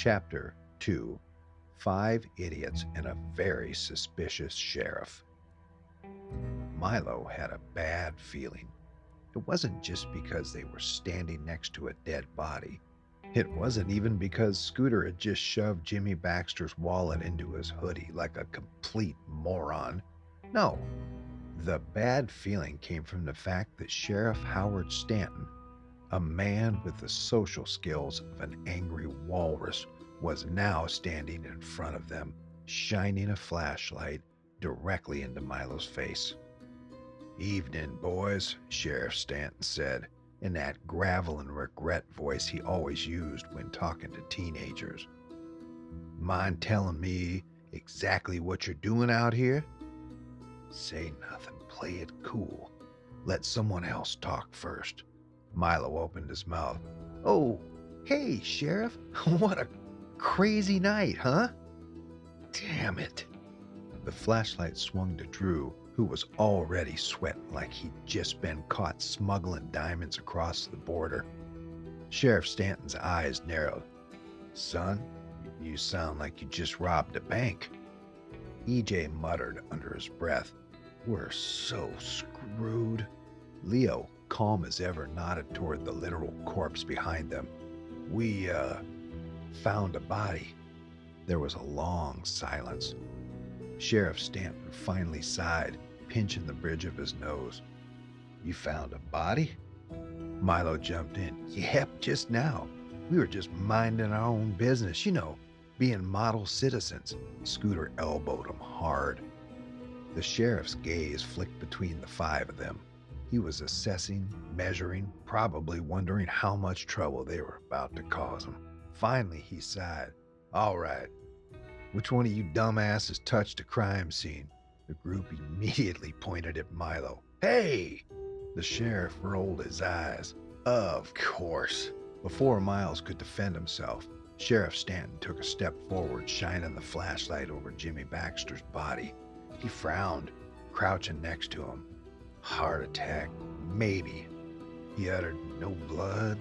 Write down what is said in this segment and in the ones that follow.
Chapter 2: 5 Idiots and a Very Suspicious Sheriff. Milo had a bad feeling. It wasn't just because they were standing next to a dead body. It wasn't even because Scooter had just shoved Jimmy Baxter's wallet into his hoodie like a complete moron. No, the bad feeling came from the fact that Sheriff Howard Stanton, a man with the social skills of an angry walrus, was now standing in front of them, shining a flashlight directly into Milo's face. "Evening, boys," Sheriff Stanton said, in that gravel and regret voice he always used when talking to teenagers. "Mind telling me exactly what you're doing out here?" "Say nothing. Play it cool. Let someone else talk first." Milo opened his mouth. "Oh, hey, Sheriff. What a crazy night, huh?" "Damn it." The flashlight swung to Drew, who was already sweating like he'd just been caught smuggling diamonds across the border. Sheriff Stanton's eyes narrowed. "Son, you sound like you just robbed a bank." EJ muttered under his breath, "We're so screwed." Leo, calm as ever, nodded toward the literal corpse behind them. We found a body." There was a long silence. Sheriff Stanton finally sighed, pinching the bridge of his nose. "You found a body?" Milo jumped in. "Yep, just now. We were just minding our own business, being model citizens." Scooter elbowed him hard. The sheriff's gaze flicked between the 5 of them. He was assessing, measuring, probably wondering how much trouble they were about to cause him. Finally, he sighed. "All right. Which one of you dumbasses touched a crime scene?" The group immediately pointed at Milo. "Hey!" The sheriff rolled his eyes. "Of course." Before Miles could defend himself, Sheriff Stanton took a step forward, shining the flashlight over Jimmy Baxter's body. He frowned, crouching next to him. "Heart attack, maybe." He uttered, "No blood,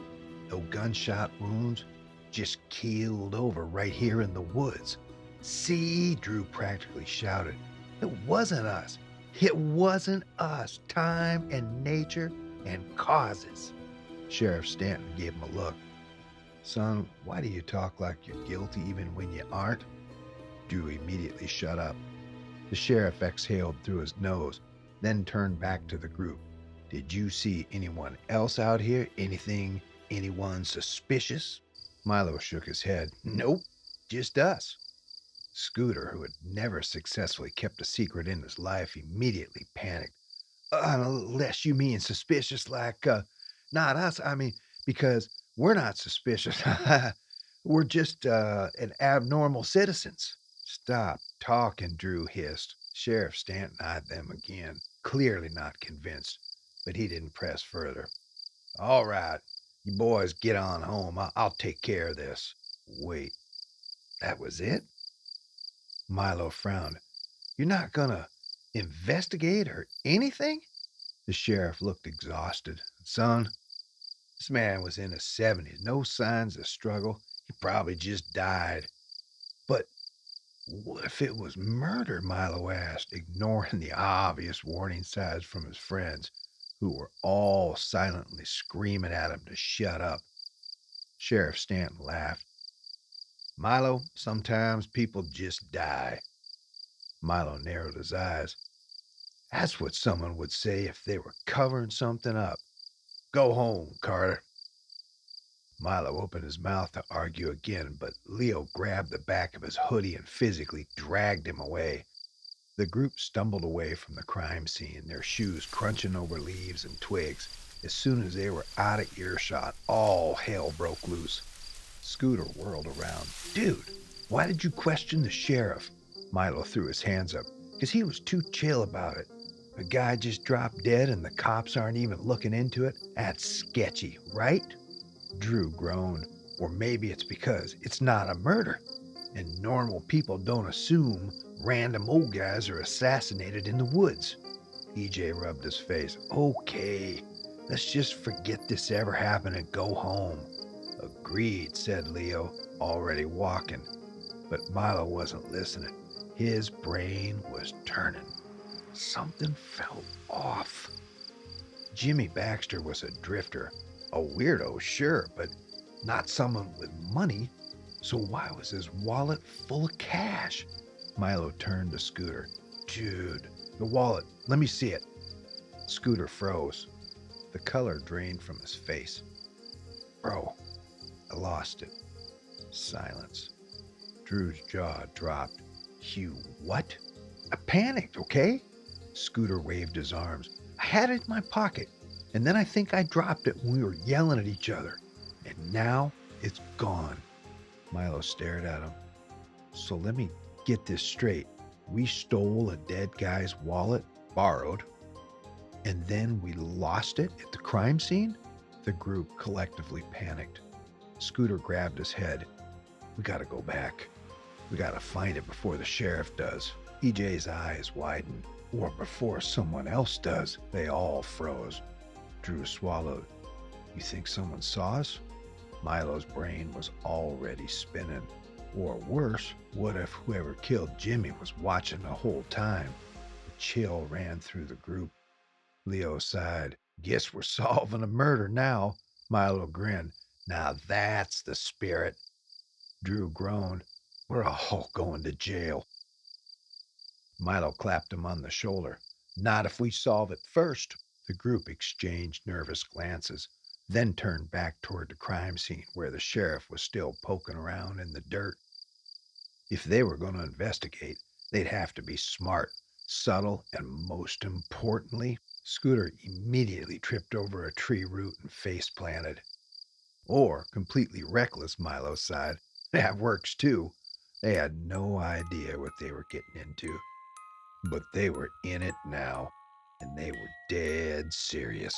no gunshot wounds, just keeled over right here in the woods." "See?" Drew practically shouted. "It wasn't us. It wasn't us. Time and nature and causes." Sheriff Stanton gave him a look. "Son, why do you talk like you're guilty even when you aren't?" Drew immediately shut up. The sheriff exhaled through his nose, then turned back to the group. "Did you see anyone else out here? Anyone suspicious?" Milo shook his head. "Nope, just us." Scooter, who had never successfully kept a secret in his life, immediately panicked. "Unless you mean suspicious like, not us, because we're not suspicious. We're just an abnormal citizens." "Stop talking," Drew hissed. Sheriff Stanton eyed them again, clearly not convinced, but he didn't press further. "All right, you boys get on home. I'll take care of this." "Wait, that was it?" Milo frowned. "You're not gonna investigate or anything?" The sheriff looked exhausted. "Son, this man was in his 70s. No signs of struggle. He probably just died." "But what if it was murder?" Milo asked, ignoring the obvious warning signs from his friends, who were all silently screaming at him to shut up. Sheriff Stanton laughed. "Milo, sometimes people just die." Milo narrowed his eyes. "That's what someone would say if they were covering something up. Go home, Carter." Milo opened his mouth to argue again, but Leo grabbed the back of his hoodie and physically dragged him away. The group stumbled away from the crime scene, their shoes crunching over leaves and twigs. As soon as they were out of earshot, all hell broke loose. Scooter whirled around. "Dude, why did you question the sheriff?" Milo threw his hands up. "Because he was too chill about it. A guy just dropped dead and the cops aren't even looking into it. That's sketchy, right?" Drew groaned. "Or maybe it's because it's not a murder, and normal people don't assume random old guys are assassinated in the woods." EJ rubbed his face. "Okay, let's just forget this ever happened and go home." "Agreed," said Leo. already walking. But Milo wasn't listening. His brain was turning. Something felt off. Jimmy Baxter was a drifter. A weirdo, sure, but not someone with money. So why was his wallet full of cash? Milo turned to Scooter. Dude, the wallet. Let me see it. Scooter froze. The color drained from his face. Bro, I lost it. Silence. Drew's jaw dropped. You what? I panicked, okay? Scooter waved his arms. I had it in my pocket, and then I think I dropped it when we were yelling at each other. And now it's gone. Milo stared at him. So let me get this straight. We stole a dead guy's wallet, borrowed, and then we lost it at the crime scene? The group collectively panicked. Scooter grabbed his head. We gotta go back. We gotta find it before the sheriff does. EJ's eyes widened. Or before someone else does. They all froze. Drew swallowed. You think someone saw us? Milo's brain was already spinning. Or worse, what if whoever killed Jimmy was watching the whole time? A chill ran through the group. Leo sighed. Guess we're solving a murder now. Milo grinned. Now that's the spirit. Drew groaned. We're all going to jail. Milo clapped him on the shoulder. Not if we solve it first. The group exchanged nervous glances, then turned back toward the crime scene where the sheriff was still poking around in the dirt. If they were going to investigate, they'd have to be smart, subtle, and most importantly, Scooter immediately tripped over a tree root and face planted. Or completely reckless, Milo sighed. That works too. They had no idea what they were getting into. But they were in it now, and they were dead serious.